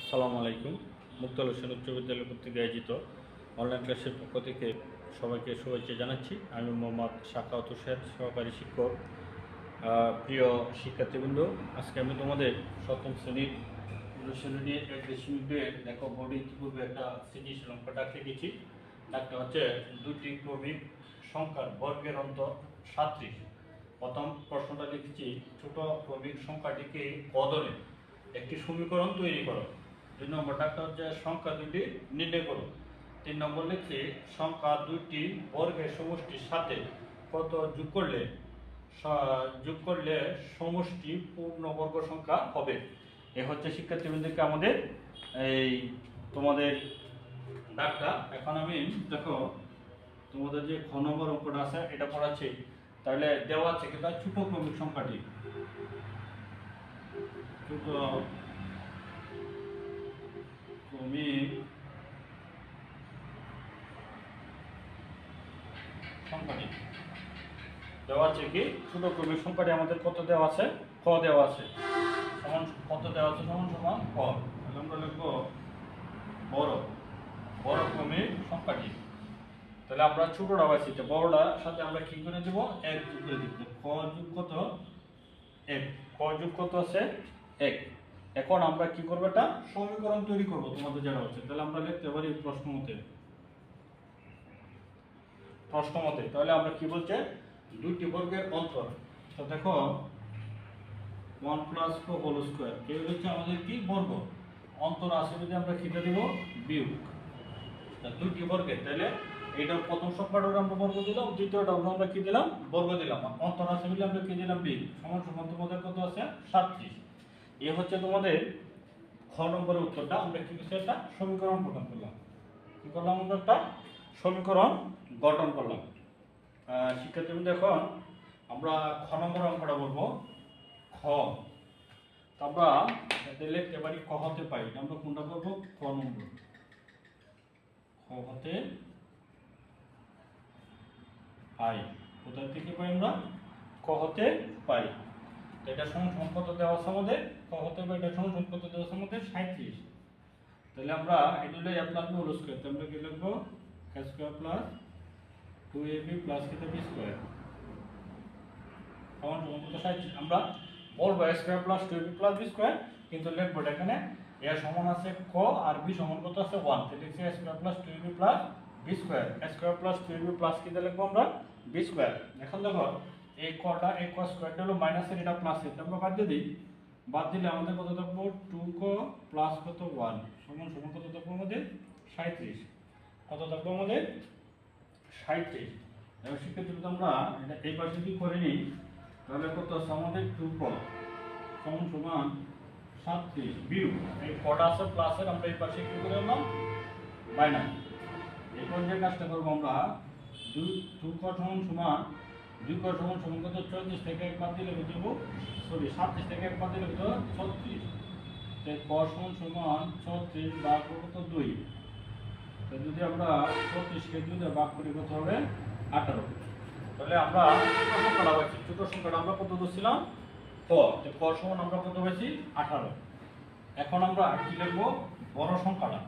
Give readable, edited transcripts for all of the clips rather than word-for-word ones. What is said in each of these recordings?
আসসালামু আলাইকুম। মুক্তাল হোসেন উচ্চ বিদ্যালয় কর্তৃক আয়োজিত অনলাইন ক্লাসের পক্ষ থেকে সবাইকে শুভেচ্ছা জানাচ্ছি। আমি মোহাম্মদ সাখাওয়াত হোসেন, সহকারী শিক্ষক। প্রিয় শিক্ষার্থীবৃন্দ, আজকে আমি তোমাদের সপ্তম শ্রেণীর অনুশীলনী 1.2 দেখো বোর্ডে ইতিপূর্বে একটা সৃজনশীল অঙ্ক ডাক লিখেছি। ডাকটা হচ্ছে দুটি ক্রমিক সংখ্যার বর্গের অন্তর 37। প্রথম প্রশ্নটা লিখেছি, ছোট ক্রমিক সংখ্যাটিকে বদলে একটি সমীকরণ তৈরি করো। 2 নম্বর ডাকটা হচ্ছে সংখ্যা দুটি নির্ণয় করো। 3 নম্বর লিখছি, সংখ্যা দুটি বর্গের সমষ্টির সাথে কত যোগ করলে সমষ্টি পূর্ণবর্গ সংখ্যা হবে। এ হচ্ছে শিক্ষার্থীবৃন্দকে আমাদের এই তোমাদের ডাকটা। এখন আমি দেখো তোমাদের যে খ নম্বর অঙ্কটা আছে এটা পড়াচ্ছি। তাহলে দেওয়া আছে কিন্তু ছোট ক্রমিক সংখ্যাটি, ছোট ক্রমিক সংখ্যাটি দেওয়া আছে কি, ছোট ক্রমিক সংখ্যাটি আমাদের কত দেওয়া আছে, ক দেওয়া আছে, সমান কত দেওয়া আছে, সমান সমান ক। তাহলে আমরা লিখবো বড় বড় ক্রমিক সংখ্যাটি। তাহলে আমরা ছোটটা পাইছি, বড়টার সাথে আমরা কি করে দেব, এক যোগ করে দিব। ক যোগ কত, এক। ক যোগ কত আছে, এক। এখন আমরা কি করবো, একটা সমীকরণ তৈরি করব তোমাদের জানা হচ্ছে। তাহলে আমরা লিখতে পারি প্রশ্ন মতে। তাহলে আমরা কি বলছে, দুইটি বর্গের অন্তর। তো দেখো 1 + 4 হোল স্কয়ার, এই হচ্ছে আমাদের কি বর্গ। অন্তর আছে যদি আমরা কিটা দেব, বিয়োগ। দুইটি বর্গের, তাহলে এটা প্রথম সংখ্যাটা আমরা বর্গ দিলাম, দ্বিতীয়টা আমরা কি দিলাম, বর্গ দিলাম। অন্তর আছে বলে আমরা কি দিলাম, বিয়োগ। সমান সমান তোমাদের কত আছে, 37। এই হচ্ছে তোমাদের খ নম্বরের উত্তরটা। আমরা কি করছি, একটা সমীকরণ গঠন করলাম। কি করলাম, আমরা একটা সমীকরণ গঠন করলাম। শিক্ষার্থীবৃন্দ, এখন আমরা খ নম্বর অঙ্কটা বলবো। খ, তো আমরা লিখতে পারি ক হতে পাই। আমরা কোনটা করবো, খ নম্বর। খ হতে পাই, কোথায় থেকে পাই আমরা, ক হতে পাই। তো এটা সমান সমান কত দেওয়া আছে আমাদের, ক হতে পাই, এটা সমান সমান কত দেওয়া আছে আমাদের, 37। তাহলে আমরা এটা হলো a + b হোল স্কয়ার। তো আমরা কি লিখবো, a square plus 2ab plus b square সমান সমান কত, 37। আমরা বলবো a square plus 2ab plus b square, কিন্তু লিখবো এখানে a সমান আছে ক আর b সমান কত আছে 1। তাহলে লিখছি a square plus 2ab plus b square. a square plus 2ab plus কি লিখবো আমরা, b স্কয়ার। এখন দেখো এই কটা, এই ক স্কয়ারটা হলো মাইনাসের, এটা প্লাসের, আমরা বাদ দিয়ে দিই। বাদ দিলে আমাদের কত থাকবো, 2ক প্লাস কত 1 সমান সমান কত থাকবো আমাদের, 37। কত থাকবো আমাদের, 37। এবার শিক্ষার্থী আমরা এটা এই পাশে কি করে নিই, তাহলে কত আছে আমাদের, 2ক সমান সমান 37 বিয়োগ এই কটা আছে প্লাসের, আমরা এই পাশে কি করে নিলাম, মাইনাস। এরপর যে কাজটা করবো আমরা, 2ক সমান সমান 2ক সমান সমান কত, 34 থেকে 1 বাদ দিলে কত হবে, 37 থেকে 1 বাদ দিলে কত, 36। তাই ক সমান সমান 36 ভাগ কত, 2। তো যদি আমরা 36কে 2 দিয়ে ভাগ করি কত হবে, 18। তাহলে আমরা ছোট সংখ্যাটা পাচ্ছি, ছোট সংখ্যাটা আমরা কত ধরছিলাম, ক। তো ক সমান আমরা কত পাইছি, 18। এখন আমরা কি লিখবো, বড় সংখ্যাটা,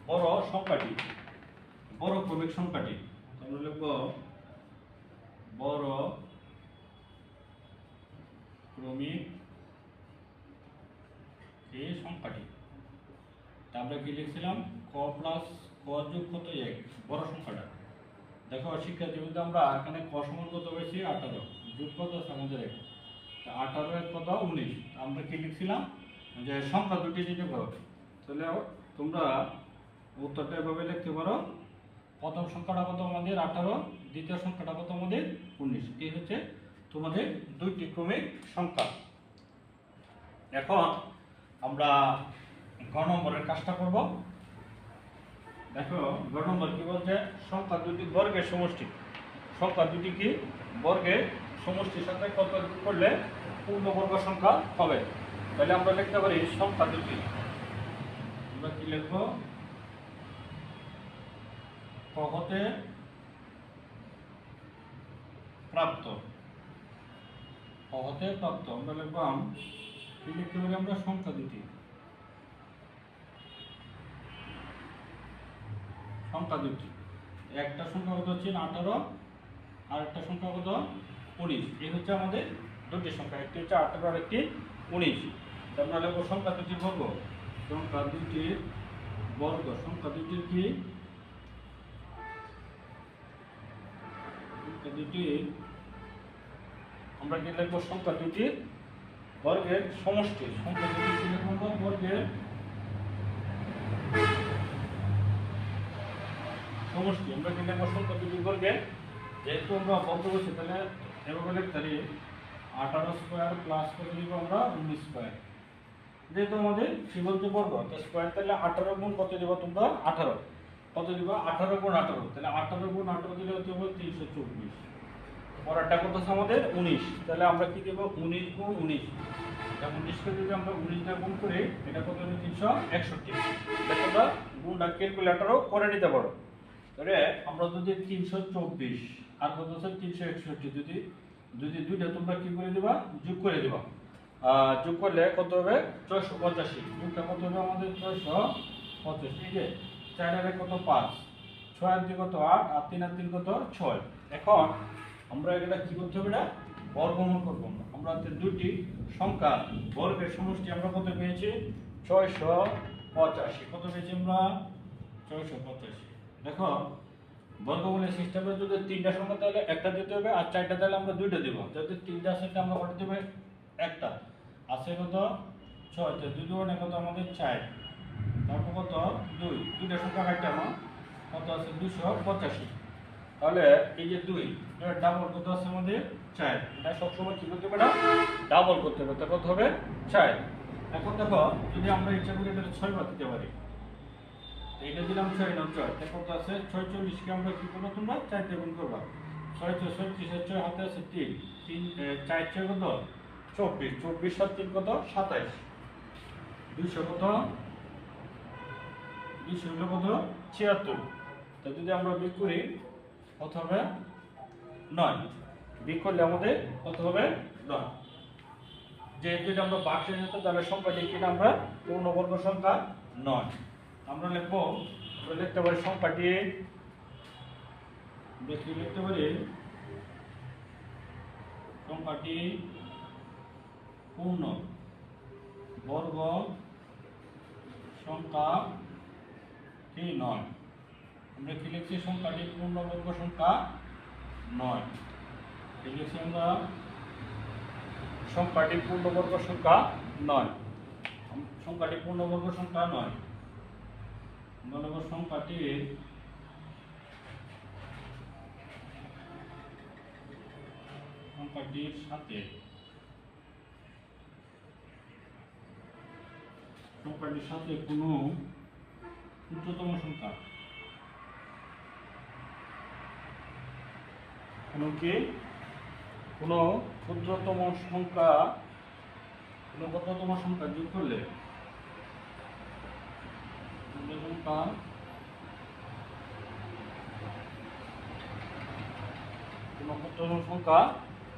বড় সংখ্যাটি, বড় ক্রমিক সংখ্যাটি। আমরা লিখবো বড় ক্রমিক এই সংখ্যাটি। তা আমরা কি লিখছিলাম, ক প্লাস ক যোগ কত, 1, বড় সংখ্যাটা। দেখো শিক্ষার্থীবৃন্দ, আমরা এখানে ক সমান কত পেয়েছি, 18, যোগ কত আছে আমাদের 1। 18 এর কত, 19। আমরা কি লিখছিলাম, যে সংখ্যা দুটি দিতে পারো। তাহলে তোমরা উত্তরটা এভাবে লিখতে পারো, প্রথম সংখ্যাটা কত আমাদের 18, দ্বিতীয় সংখ্যাটা কত আমাদের 19। এই হচ্ছে তোমাদের দুইটি ক্রমিক সংখ্যা। এখন আমরা গ নম্বরের কাজটা করব। দেখো গ নম্বর কি বলছে, সংখ্যা দুটি বর্গের সমষ্টি। সংখ্যা দুটি কি, বর্গের সমষ্টির সাথে কত যোগ করলে পূর্ণবর্গ সংখ্যা হবে। তাহলে আমরা লিখতে পারি সংখ্যা দুটি, আমরা কি লিখবো, ক হতে প্রাপ্ত, ক হতে প্রাপ্ত। আমরা লিখলাম কি লিখতে পারি, আমরা সংখ্যা দুটি, সংখ্যা দুটি, একটা সংখ্যা কত হচ্ছে 18 আর একটা সংখ্যা কত 19। এই হচ্ছে আমাদের দুটি সংখ্যা, একটি হচ্ছে 18 আর একটি 19। আমরা লিখব সংখ্যা দুটির বর্গ, সংখ্যা দুটির বর্গ, সংখ্যা দুটির কি সংখ্যা দুটির আমরা কি লিখব সংখ্যা দুটির বর্গের সমষ্টি, সংখ্যা দুটির কি লিখব বর্গের সমষ্টি। আমরা কি লিখব সংখ্যা দুটির বর্গের, যেহেতু আমরা বর্গ করছি তাহলে এভাবে লিখতে পারি 18 স্কয়ার প্লাস কত দিব আমরা 19 স্কয়ার। যেহেতু আমাদের কি বলতে বর্গ তো স্কয়ার, তাহলে 18 গুণ কত দিব তোমরা 18 কত দিব 18 গুণ 18, তাহলে 18 গুণ 18 দিলে হতে হবে 324। পরেরটা কত আছে আমাদের 19, তাহলে আমরা কি দেব 19 গুণ 19, এটা 19 কে যদি আমরা 19 দিয়ে গুণ করি এটা কত হবে 361। এটা তোমরা গুণটা ক্যালকুলেটরও করে নিতে পারো। তাহলে আমরা যদি 324 আর কত আছে 361, যদি দুইটা তোমরা কি করে দিবা যোগ করে দিবা, যোগ করলে কত হবে 685, যোগটা কত হবে আমাদের 685। এই যে 4 আর 1 কত 5, 6 আর 2 কত 8 আর 3 আর 3 কত 6। এখন আমরা এটা কি করতে হবে, না বর্গমূল করব। আমরা দুটি সংখ্যা বর্গের সমষ্টি আমরা কত পেয়েছি 685, কত পেয়েছি আমরা 685। দেখো বর্গমূলের সিস্টেমে যদি তিনটা সংখ্যা তাহলে একটা দিতে হবে, আর চারটা তাহলে আমরা দুইটা দেব। যদি তিনটা আছে তাহলে আমরা কত দেব একটা, আছে কত 6, তো 2 দুগুণে কত আমাদের 4, তারপর কত 2, দুইটা সংখ্যা কাটতে আমার কত আছে 285। তাহলে এই যে 2 এর ডাবল কত আছে আমাদের 4, এটা সবসময় কি করতে হবে না ডাবল করতে হবে, তো কত হবে 4। এখন দেখো যদি আমরা ইচ্ছা করি তাহলে 6 বার দিতে পারি, এটা দিলাম 6 নাম 6, এটা কত আছে 46 কে আমরা কি করব তোমরা 4 দিয়ে গুণ করবা, 6 36 এর 6 হাতে আছে 3, 4 6 কত 24, 24 আর 3 কত 27, 200 কত 200 হলো কত 76। তো যদি আমরা বিয়োগ করি কত হবে 9, বিয়োগ করলে আমাদের কত হবে 9। যেহেতু এটা আমরা বাক্সের সাথে তাহলে সংখ্যাটি কিনা আমরা পূর্ণবর্গ সংখ্যা 9। আমরা লিখবো, আমরা লিখতে পারি সংখ্যাটি, দেখি লিখতে পারি সংখ্যাটি পূর্ণ বর্গ সংখ্যা কি 9। আমরা কি লিখছি সংখ্যাটি পূর্ণবর্গ সংখ্যা 9, কি লিখছি আমরা সংখ্যাটি পূর্ণবর্গ সংখ্যা 9, সংখ্যাটি পূর্ণবর্গ সংখ্যা 9। বলব সংখ্যাটির সাথে কোনো ক্ষুদ্রতম সংখ্যা, কোনো ক্ষুদ্রতম সংখ্যা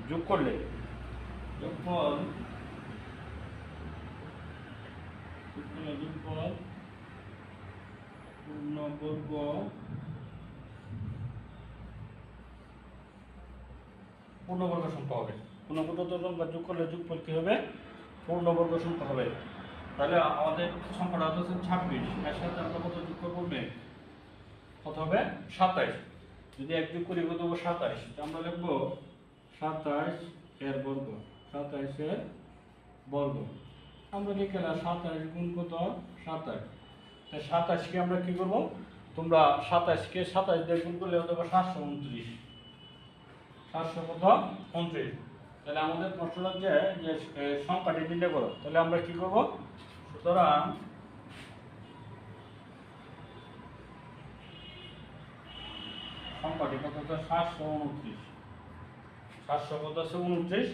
যোগ করলে যোগফল পূর্ণবর্গ সংখ্যা হবে। কোনো ক্ষুদ্রতম সংখ্যা যোগ করলে যোগফল কি হবে পূর্ণবর্গ সংখ্যা হবে। তাহলে আমাদের সংখ্যাটা হচ্ছে 26, এর সাথে আমরা কত যোগ করব কত হবে 27। যদি এক যোগ করি কত হবে 27, আমরা লিখবো 27 এর বর্গ, 27 এর বর্গ। আমরা লিখলাম 27 গুণ কত 27, তাই 27 কে আমরা কি করব তোমরা 27 কে 27 দিয়ে গুণ করলে হতে হবে 729, 700 কত 29। তাহলে আমাদের প্রশ্ন হচ্ছে যে সংখ্যাটি নির্ণয় করো, তাহলে আমরা কি করব, সুতরাং সংখ্যাটি কত হচ্ছে 729, 700 কত আছে 29,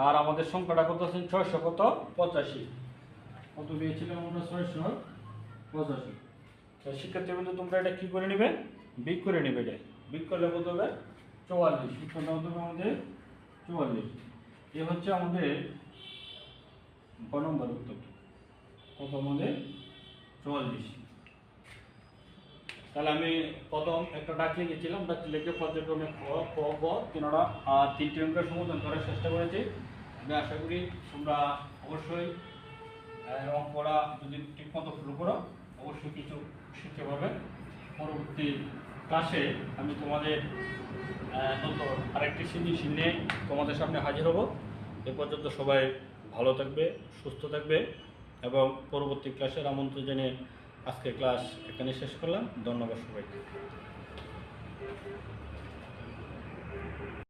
আর আমাদের সংখ্যাটা কত আছে 600 কত 85, কত পেয়েছিলাম আমরা 685। তো শিক্ষার্থী বন্ধু তোমরা এটা কি করে নেবে বিয়োগ করে নেবে, এটা বিয়োগ করলে কত হবে 44, উত্তরটা হতে হবে আমাদের 44। এ হচ্ছে আমাদের ক নম্বর উত্তর, কত আমাদের 44। তাহলে আমি প্রথম একটা ডাক লিখেছিলাম, ডাক লিখে পর্যায়ক্রমে ক ক গ তিনটা তিনটি অঙ্কের সমাধান করার চেষ্টা করেছি। আমি আশা করি তোমরা অবশ্যই অঙ্কটা যদি ঠিকমতো ফলো করো অবশ্যই কিছু শিখতে পারবে। পরবর্তী ক্লাসে আমি তোমাদের নতুন আরেকটি জিনিস নিয়ে তোমাদের সামনে হাজির হব। এ পর্যন্ত সবাই ভালো থাকবে, সুস্থ থাকবে এবং পরবর্তী ক্লাসের আমন্ত্রণ জানিয়ে আজকের ক্লাস এখানে শেষ করলাম। ধন্যবাদ সবাইকে।